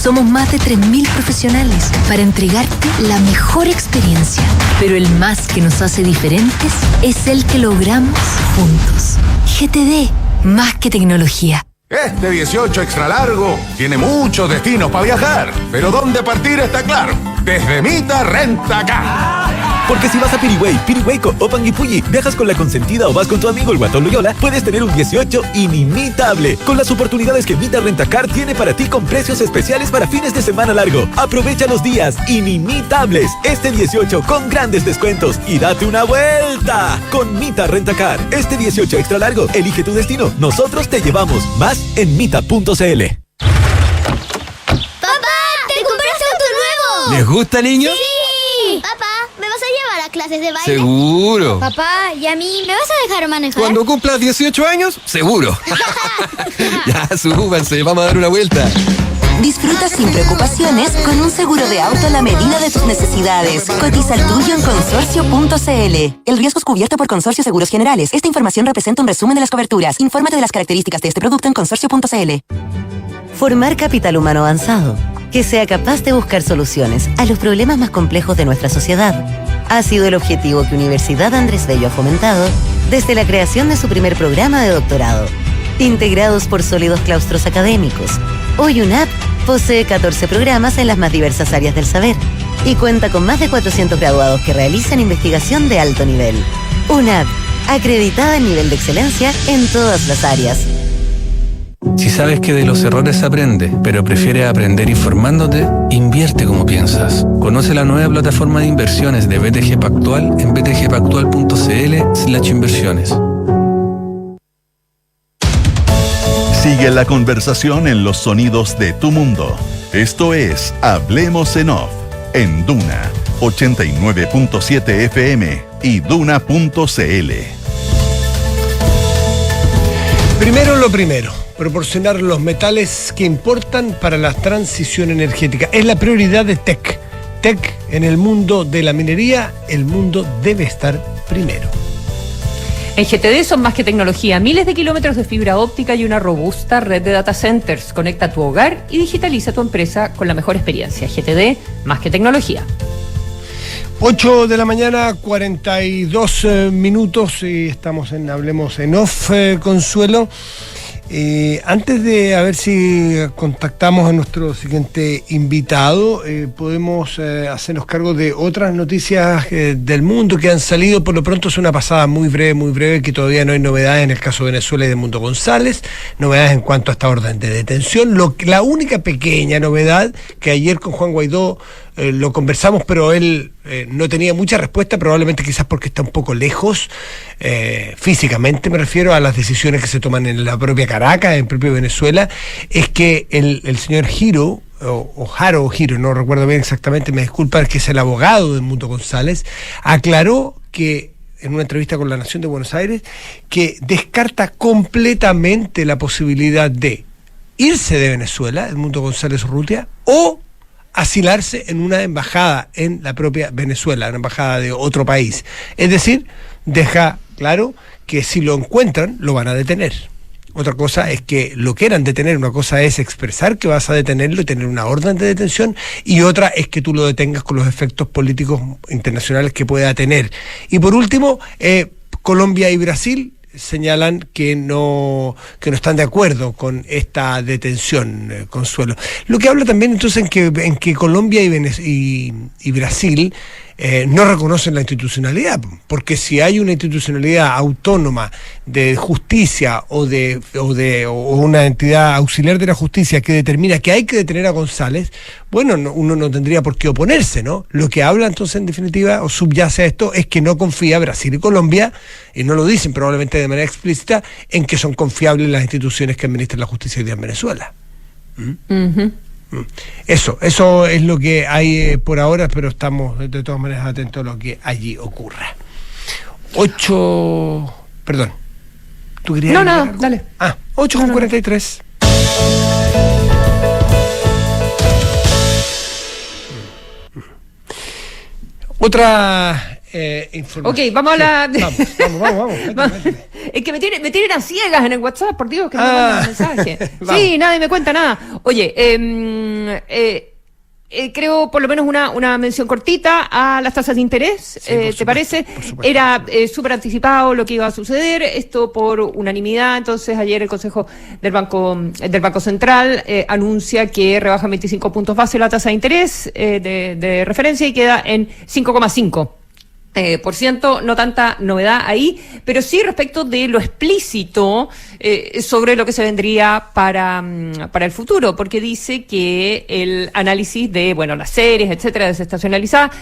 Somos más de 3.000 profesionales para entregarte la mejor experiencia. Pero el más que nos hace diferentes es el que logramos juntos. GTD, más que tecnología. Este 18 extra largo tiene muchos destinos para viajar, pero ¿dónde partir está claro? Desde Mita Rentacar. Porque si vas a Pirihueco o Panguipulli, viajas con la consentida o vas con tu amigo el Guatón Loyola, puedes tener un 18 inimitable, con las oportunidades que Mita Rentacar tiene para ti con precios especiales para fines de semana largo. Aprovecha los días inimitables este 18 con grandes descuentos y date una vuelta con Mita Rentacar. Este 18 extra largo, elige tu destino, nosotros te llevamos. Más en mita.cl. ¡Papá! ¡Te compraste auto nuevo! ¿Les gusta, niños? ¡Sí! Papá, ¿me vas a llevar a clases de baile? ¡Seguro! Papá, ¿y a mí me vas a dejar manejar? Cuando cumplas 18 años, seguro. Ya, súbanse, vamos a dar una vuelta. Disfruta sin preocupaciones con un seguro de auto a la medida de tus necesidades. Cotiza el tuyo en consorcio.cl. El riesgo es cubierto por Consorcio Seguros Generales. Esta información representa un resumen de las coberturas. Infórmate de las características de este producto en consorcio.cl. Formar capital humano avanzado, que sea capaz de buscar soluciones a los problemas más complejos de nuestra sociedad, ha sido el objetivo que Universidad Andrés Bello ha fomentado desde la creación de su primer programa de doctorado. Integrados por sólidos claustros académicos, hoy UNAP posee 14 programas en las más diversas áreas del saber y cuenta con más de 400 graduados que realizan investigación de alto nivel. UNAP, acreditada en nivel de excelencia en todas las áreas. Si sabes que de los errores se aprende, pero prefieres aprender informándote, invierte como piensas. Conoce la nueva plataforma de inversiones de BTG Pactual en btgpactual.cl/inversiones. Sigue la conversación en los sonidos de tu mundo. Esto es Hablemos en Off, en Duna 89.7 FM y Duna.cl. Primero lo primero, proporcionar los metales que importan para la transición energética. Es la prioridad de TEC. TEC, en el mundo de la minería, el mundo debe estar primero. En GTD son más que tecnología, miles de kilómetros de fibra óptica y una robusta red de data centers. Conecta tu hogar y digitaliza tu empresa con la mejor experiencia. GTD, más que tecnología. 8 de la mañana, 42 minutos y estamos en Hablemos en Off, Consuelo. Antes de a ver si contactamos a nuestro siguiente invitado, podemos hacernos cargo de otras noticias del mundo que han salido. Por lo pronto es una pasada muy breve, que todavía no hay novedades en el caso de Venezuela y de Mundo González, novedades en cuanto a esta orden de detención. La única pequeña novedad, que ayer con Juan Guaidó lo conversamos, pero él no tenía mucha respuesta, probablemente quizás porque está un poco lejos, físicamente me refiero a las decisiones que se toman en la propia Caracas, en el propio Venezuela, es que el señor Giro, o Jaro Giro, no recuerdo bien exactamente, me disculpa, que es el abogado de Mundo González, aclaró que en una entrevista con La Nación de Buenos Aires, que descarta completamente la posibilidad de irse de Venezuela, el Mundo González Urrutia, o asilarse en una embajada en la propia Venezuela, una embajada de otro país. Es decir, deja claro que si lo encuentran, lo van a detener. Otra cosa es que lo quieran detener. Una cosa es expresar que vas a detenerlo y tener una orden de detención, y otra es que tú lo detengas con los efectos políticos internacionales que pueda tener. Y por último, Colombia y Brasil señalan que no están de acuerdo con esta detención, Consuelo. Lo que habla también entonces en que Colombia y Brasil no reconocen la institucionalidad, porque si hay una institucionalidad autónoma de justicia o una entidad auxiliar de la justicia que determina que hay que detener a González, bueno, uno no tendría por qué oponerse, ¿no? Lo que habla entonces en definitiva o subyace a esto es que no confía Brasil y Colombia, y no lo dicen probablemente de manera explícita, en que son confiables las instituciones que administran la justicia hoy día en Venezuela. Eso es lo que hay por ahora, pero estamos de todas maneras atentos a lo que allí ocurra. 8... Perdón. ¿Tú querías No, nada, dale. 8:43. Otra información. Ok, vamos a la... Vamos. Es que me tienen a ciegas en el WhatsApp, por Dios, que no me mandan mensaje. Sí, nadie me cuenta nada. Oye, creo por lo menos una mención cortita a las tasas de interés, sí, ¿te parece? Era súper anticipado lo que iba a suceder, esto por unanimidad. Entonces ayer el Consejo del Banco Central anuncia que rebaja 25 puntos base la tasa de interés de referencia y queda en 5,5%. No tanta novedad ahí, pero sí respecto de lo explícito sobre lo que se vendría para el futuro, porque dice que el análisis de, las series, etcétera, desestacionalizadas,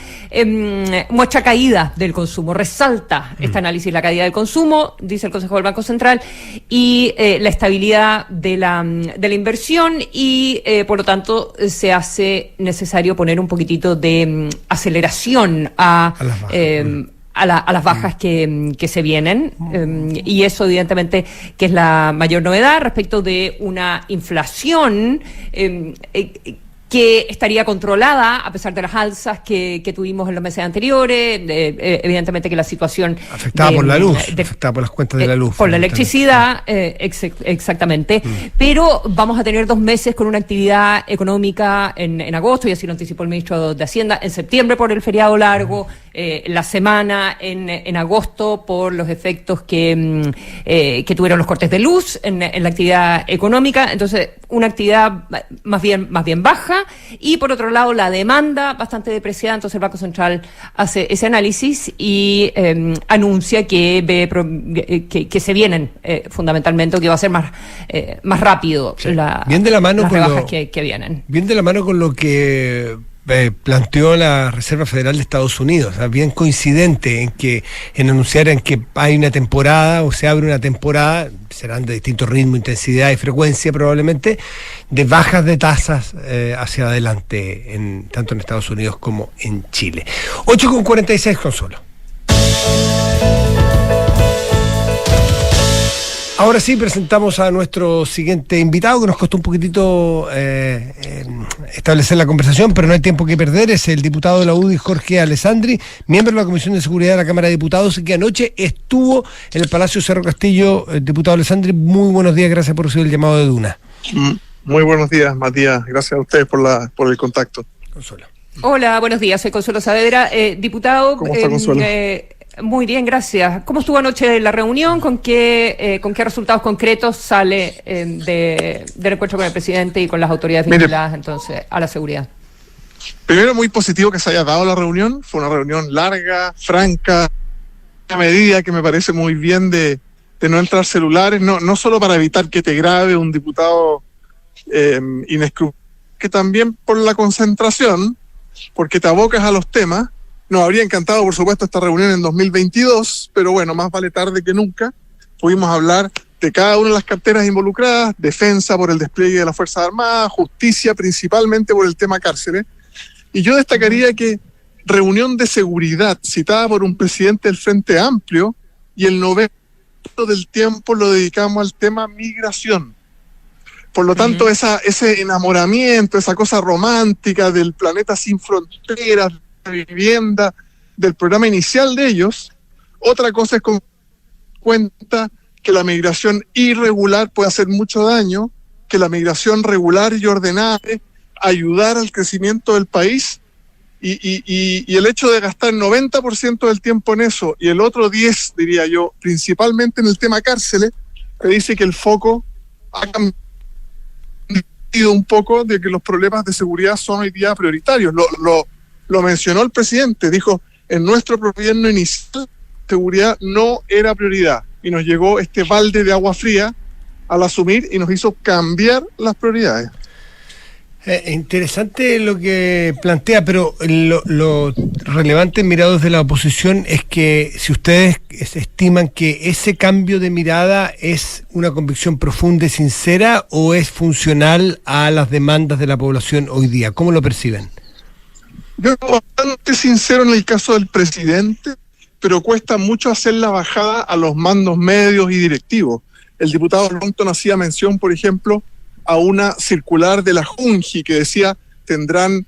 muestra caída del consumo, resalta este análisis la caída del consumo, dice el Consejo del Banco Central, y la estabilidad de la inversión, y por lo tanto se hace necesario poner un poquitito de aceleración a a las bajas que se vienen, y eso evidentemente que es la mayor novedad respecto de una inflación que estaría controlada a pesar de las alzas que tuvimos en los meses anteriores, evidentemente que la situación afectada por la luz, afectada por las cuentas de la luz, por la electricidad, exactamente, pero vamos a tener 2 meses con una actividad económica en agosto, y así lo anticipó el ministro de Hacienda, en septiembre por el feriado largo, la semana en agosto por los efectos que tuvieron los cortes de luz en la actividad económica. Entonces, una actividad más bien baja, y por otro lado la demanda bastante depreciada. Entonces el Banco Central hace ese análisis y anuncia que se vienen fundamentalmente, o que va a ser más rápido bien de la mano las con rebajas que vienen. Bien de la mano con lo que planteó la Reserva Federal de Estados Unidos, o sea, bien coincidente en anunciar en que hay una temporada, o se abre una temporada, serán de distinto ritmo, intensidad y frecuencia probablemente, de bajas de tasas hacia adelante, tanto en Estados Unidos como en Chile. 8:46, Consuelo. Ahora sí, presentamos a nuestro siguiente invitado, que nos costó un poquitito establecer la conversación, pero no hay tiempo que perder. Es el diputado de la UDI, Jorge Alessandri, miembro de la Comisión de Seguridad de la Cámara de Diputados, y que anoche estuvo en el Palacio Cerro Castillo. Diputado Alessandri, muy buenos días, gracias por recibir el llamado de Duna. Muy buenos días, Matías, gracias a ustedes por el contacto. Consuelo. Hola, buenos días, soy Consuelo Saavedra. Diputado, ¿cómo está, Consuelo? Muy bien, gracias. ¿Cómo estuvo anoche la reunión? ¿Con qué resultados concretos sale del encuentro con el presidente y con las autoridades vinculadas entonces a la seguridad? Primero, muy positivo que se haya dado la reunión. Fue una reunión larga, franca, una medida que me parece muy bien de no entrar celulares, no solo para evitar que te grabe un diputado inescrupuloso, que también por la concentración, porque te abocas a los temas. Nos habría encantado, por supuesto, esta reunión en 2022, pero bueno, más vale tarde que nunca. Pudimos hablar de cada una de las carteras involucradas: defensa por el despliegue de las Fuerzas Armadas, justicia principalmente por el tema cárceles. Y yo destacaría que reunión de seguridad citada por un presidente del Frente Amplio, y el 90% del tiempo lo dedicamos al tema migración. Por lo tanto, ese enamoramiento, esa cosa romántica del planeta sin fronteras, vivienda, del programa inicial de ellos. Otra cosa es con cuenta que la migración irregular puede hacer mucho daño, que la migración regular y ordenada es ayudar al crecimiento del país, y el hecho de gastar 90% del tiempo en eso y el otro 10%, diría yo, principalmente en el tema cárceles, te dice que el foco ha cambiado un poco, de que los problemas de seguridad son hoy día prioritarios. Lo mencionó el presidente, dijo: en nuestro gobierno inicial, seguridad no era prioridad, y nos llegó este balde de agua fría al asumir y nos hizo cambiar las prioridades. Interesante lo que plantea, pero lo relevante mirado desde la oposición es que si ustedes estiman que ese cambio de mirada es una convicción profunda y sincera, o es funcional a las demandas de la población hoy día, ¿cómo lo perciben? Yo soy bastante sincero en el caso del presidente, pero cuesta mucho hacer la bajada a los mandos medios y directivos. El diputado Longton hacía mención, por ejemplo, a una circular de la Junji que decía: tendrán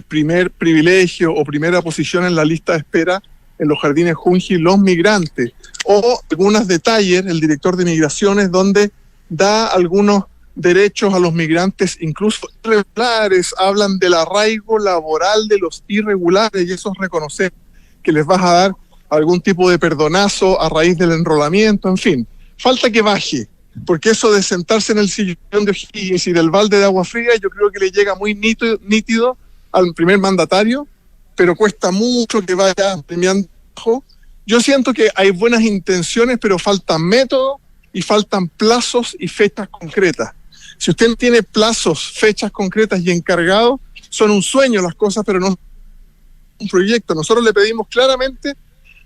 primer privilegio o primera posición en la lista de espera en los jardines Junji los migrantes. O algunos detalles, el director de Migraciones, donde da algunos derechos a los migrantes, incluso irregulares, hablan del arraigo laboral de los irregulares, y eso es reconocer que les vas a dar algún tipo de perdonazo a raíz del enrolamiento, en fin. Falta que baje, porque eso de sentarse en el sillón de O'Higgins y del balde de agua fría, yo creo que le llega muy nítido al primer mandatario, pero cuesta mucho que vaya premiando. Yo siento que hay buenas intenciones, pero faltan métodos y faltan plazos y fechas concretas. Si usted tiene plazos, fechas concretas y encargados, son un sueño las cosas, pero no un proyecto. Nosotros le pedimos claramente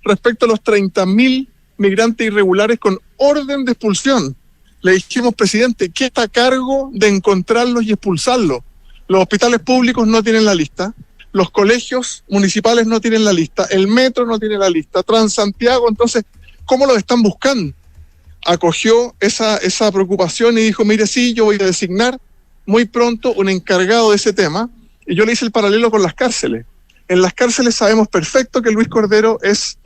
respecto a los 30.000 migrantes irregulares con orden de expulsión. Le dijimos: presidente, ¿qué está a cargo de encontrarlos y expulsarlos? Los hospitales públicos no tienen la lista, los colegios municipales no tienen la lista, el metro no tiene la lista, Transantiago, entonces, ¿cómo lo están buscando? Acogió esa preocupación y dijo, mire, sí, yo voy a designar muy pronto un encargado de ese tema, y yo le hice el paralelo con las cárceles. En las cárceles sabemos perfecto que Luis Cordero es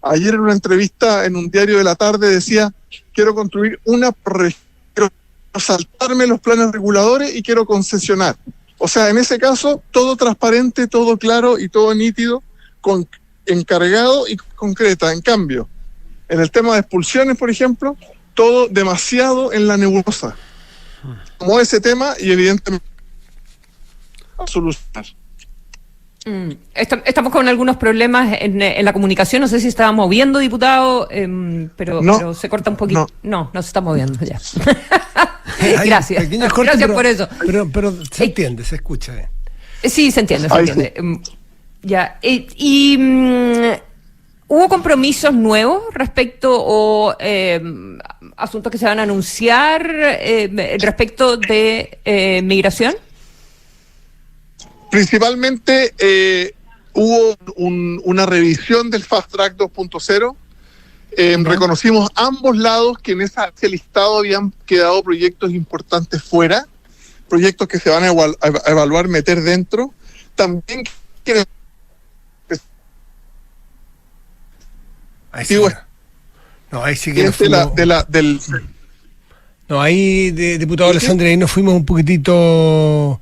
ayer en una entrevista en un diario de la tarde decía, quiero construir quiero saltarme los planes reguladores y quiero concesionar. O sea, en ese caso, todo transparente, todo claro y todo nítido, encargado y concreta. En cambio, en el tema de expulsiones, por ejemplo, todo demasiado en la nebulosa. Como ese tema y evidentemente solucionar. Estamos con algunos problemas en la comunicación. No sé si se estaba moviendo, diputado, pero se corta un poquito. No se está moviendo ya. Gracias. Gracias por eso. Pero se entiende, se escucha bien. Sí, se entiende. Ya. ¿Hubo compromisos nuevos respecto o asuntos que se van a anunciar respecto de migración? Principalmente hubo una revisión del Fast Track 2.0. Reconocimos ambos lados que en ese listado habían quedado proyectos importantes fuera, proyectos que se van a evaluar, meter dentro. También ahí sí que diputado Alessandri, ahí nos fuimos un poquitito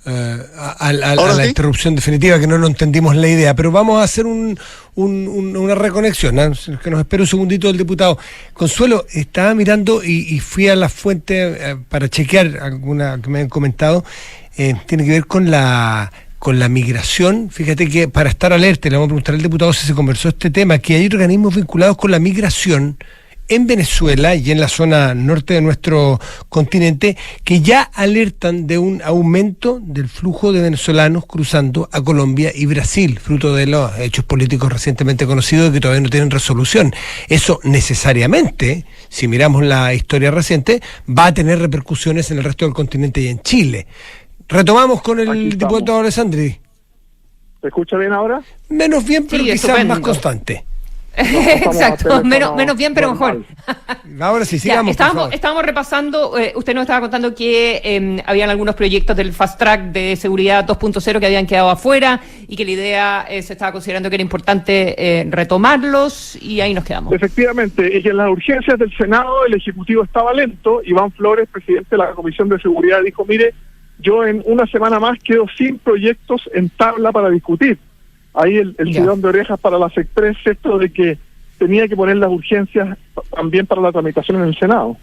a la interrupción definitiva, que no lo entendimos la idea, pero vamos a hacer una reconexión, que nos espere un segundito el diputado. Consuelo, estaba mirando y fui a la fuente para chequear alguna que me han comentado, tiene que ver con la migración. Fíjate que para estar alerta, le vamos a preguntar al diputado si se conversó este tema, que hay organismos vinculados con la migración en Venezuela y en la zona norte de nuestro continente que ya alertan de un aumento del flujo de venezolanos cruzando a Colombia y Brasil, fruto de los hechos políticos recientemente conocidos que todavía no tienen resolución. Eso necesariamente, si miramos la historia reciente, va a tener repercusiones en el resto del continente y en Chile. Retomamos con el diputado Alessandri. ¿Se escucha bien ahora? Menos bien, pero quizás más constante. Exacto, menos bien, pero mejor. Ahora sí, sigamos. Estábamos repasando, usted nos estaba contando que habían algunos proyectos del Fast Track de seguridad 2.0 que habían quedado afuera y que la idea se estaba considerando que era importante retomarlos, y ahí nos quedamos. Efectivamente, y en las urgencias del Senado el Ejecutivo estaba lento. Iván Flores, presidente de la Comisión de Seguridad, dijo, mire, yo en una semana más quedo sin proyectos en tabla para discutir. Ahí el tirón de orejas para las Express, esto de que tenía que poner las urgencias también para la tramitación en el Senado.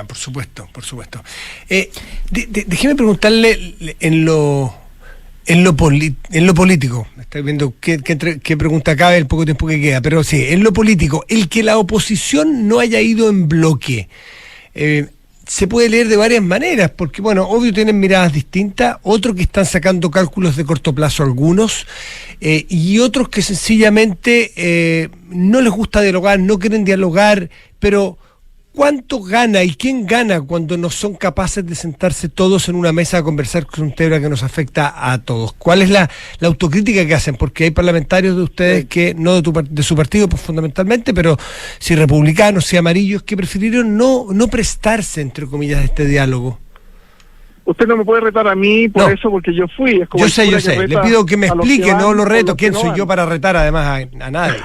Por supuesto. Déjeme preguntarle en lo político. Estoy viendo qué pregunta cabe el poco tiempo que queda, pero sí, en lo político, el que la oposición no haya ido en bloque. Se puede leer de varias maneras, porque, bueno, obvio tienen miradas distintas, otros que están sacando cálculos de corto plazo algunos, y otros que sencillamente no les gusta dialogar, no quieren dialogar, pero ¿cuánto gana y quién gana cuando no son capaces de sentarse todos en una mesa a conversar con un tema que nos afecta a todos? ¿Cuál es la autocrítica que hacen? Porque hay parlamentarios de ustedes que, no de su partido pues, fundamentalmente, pero si republicanos, si amarillos, que prefirieron no prestarse, entre comillas, a este diálogo. Usted no me puede retar a mí por eso, porque yo fui. Es como yo sé. Le pido que me explique, no lo reto. ¿Quién soy yo para retar además a nadie?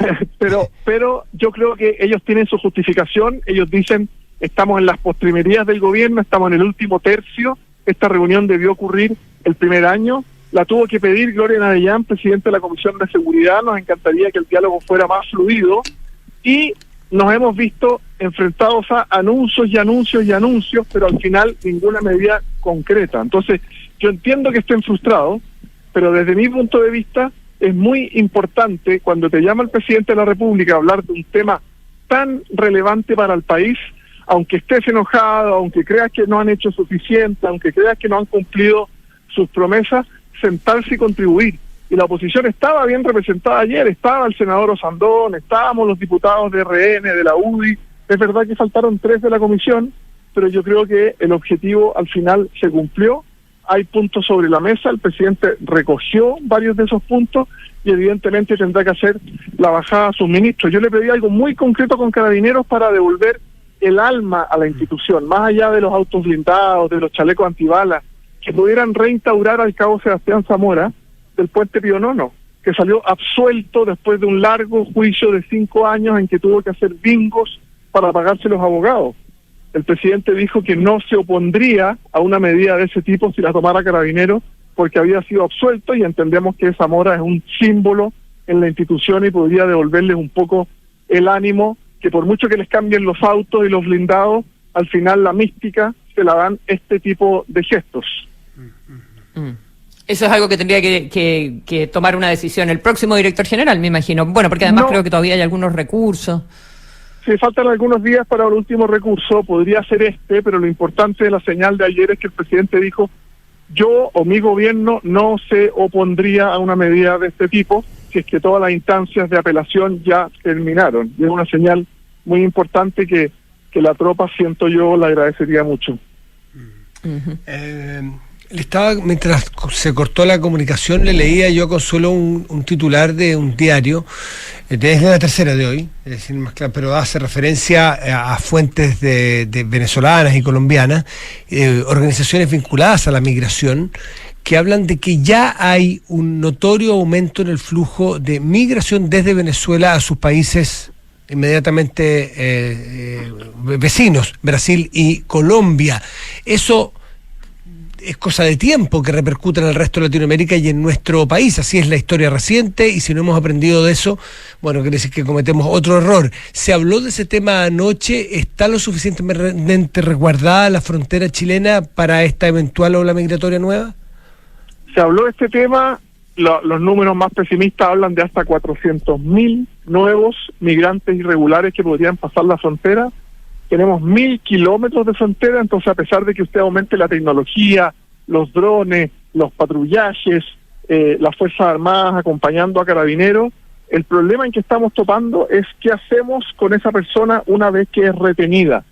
pero yo creo que ellos tienen su justificación. Ellos dicen, estamos en las postrimerías del gobierno, estamos en el último tercio. Esta reunión debió ocurrir el primer año. La tuvo que pedir Gloria Nadellán, presidente de la Comisión de Seguridad. Nos encantaría que el diálogo fuera más fluido. Y nos hemos visto enfrentados a anuncios, pero al final ninguna medida concreta. Entonces, yo entiendo que estén frustrados, pero desde mi punto de vista es muy importante cuando te llama el presidente de la República a hablar de un tema tan relevante para el país, aunque estés enojado, aunque creas que no han hecho suficiente, aunque creas que no han cumplido sus promesas, sentarse y contribuir. Y la oposición estaba bien representada ayer, estaba el senador Osandón, estábamos los diputados de RN, de la UDI. Es verdad que faltaron 3 de la comisión, pero yo creo que el objetivo al final se cumplió. hay puntos sobre la mesa, el presidente recogió varios de esos puntos y evidentemente tendrá que hacer la bajada a sus ministros. Yo le pedí algo muy concreto con Carabineros para devolver el alma a la institución, más allá de los autos blindados, de los chalecos antibalas, que pudieran reinstaurar al cabo Sebastián Zamora del puente Pío Nono, que salió absuelto después de un largo juicio de 5 años en que tuvo que hacer bingos para pagarse los abogados. El presidente dijo que no se opondría a una medida de ese tipo si la tomara Carabineros, porque había sido absuelto, y entendemos que Zamora es un símbolo en la institución y podría devolverles un poco el ánimo, que por mucho que les cambien los autos y los blindados, al final la mística se la dan este tipo de gestos. Eso es algo que tendría que tomar una decisión el próximo director general, me imagino. Bueno, porque además creo que todavía hay algunos recursos. Sí, faltan algunos días para el último recurso, podría ser pero lo importante de la señal de ayer es que el presidente dijo: yo o mi gobierno no se opondría a una medida de este tipo si es que todas las instancias de apelación ya terminaron. Y es una señal muy importante que la tropa, siento yo, la agradecería mucho. Mientras se cortó la comunicación, le leía yo a Consuelo un titular de un diario, desde la Tercera de hoy, es decir, más claro, pero hace referencia a fuentes de venezolanas y colombianas, organizaciones vinculadas a la migración, que hablan de que ya hay un notorio aumento en el flujo de migración desde Venezuela a sus países inmediatamente vecinos, Brasil y Colombia. Eso es cosa de tiempo que repercuta en el resto de Latinoamérica y en nuestro país. Así es la historia reciente, y si no hemos aprendido de eso, bueno, quiere decir que cometemos otro error. Se habló de ese tema anoche. ¿Está lo suficientemente resguardada la frontera chilena para esta eventual ola migratoria nueva? Se habló de este tema, los números más pesimistas hablan de hasta 400.000 nuevos migrantes irregulares que podrían pasar la frontera. Tenemos 1.000 kilómetros de frontera, entonces a pesar de que usted aumente la tecnología, los drones, los patrullajes, las Fuerzas Armadas acompañando a Carabineros, el problema en que estamos topando es qué hacemos con esa persona una vez que es retenida.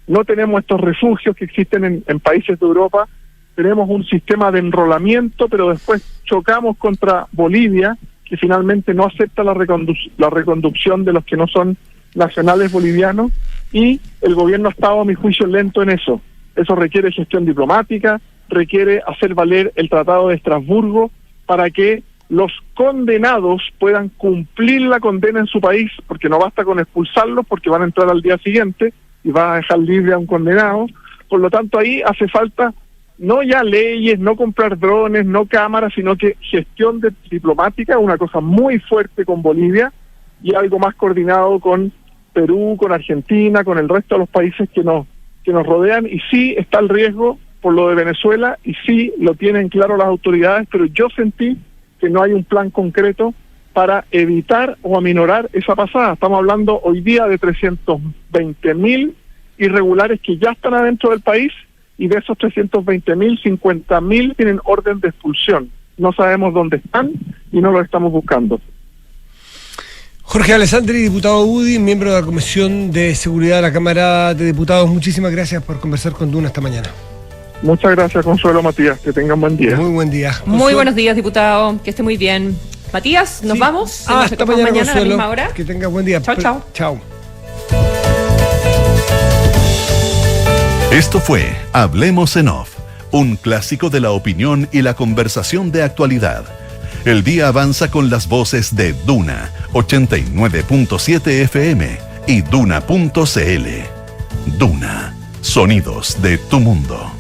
No tenemos estos refugios que existen en países de Europa, tenemos un sistema de enrolamiento, pero después chocamos contra Bolivia, que finalmente no acepta la reconducción de los que no son nacionales bolivianos, y el gobierno ha estado, a mi juicio, lento en eso. Eso requiere gestión diplomática, requiere hacer valer el Tratado de Estrasburgo para que los condenados puedan cumplir la condena en su país, porque no basta con expulsarlos, porque van a entrar al día siguiente y va a dejar libre a un condenado. Por lo tanto, ahí hace falta no ya leyes, no comprar drones, no cámaras, sino que gestión diplomática, una cosa muy fuerte con Bolivia, y algo más coordinado con Perú, con Argentina, con el resto de los países que nos rodean. Y sí está el riesgo por lo de Venezuela, y sí lo tienen claro las autoridades, pero yo sentí que no hay un plan concreto para evitar o aminorar esa pasada. Estamos hablando hoy día de 320.000 irregulares que ya están adentro del país, y de esos 320.000, 50.000 tienen orden de expulsión. No sabemos dónde están y no los estamos buscando. Jorge Alessandri, diputado UDI, miembro de la Comisión de Seguridad de la Cámara de Diputados, muchísimas gracias por conversar con Duna esta mañana. Muchas gracias, Consuelo, Matías, que tengan buen día. Muy buen día. Muy buenos días, diputado, que esté muy bien. Matías, nos vamos. Hasta mañana, a la misma hora. Que tenga buen día. Chao, chao. Chao. Esto fue Hablemos en Off, un clásico de la opinión y la conversación de actualidad. El día avanza con las voces de Duna 89.7 FM y Duna.cl. Duna, sonidos de tu mundo.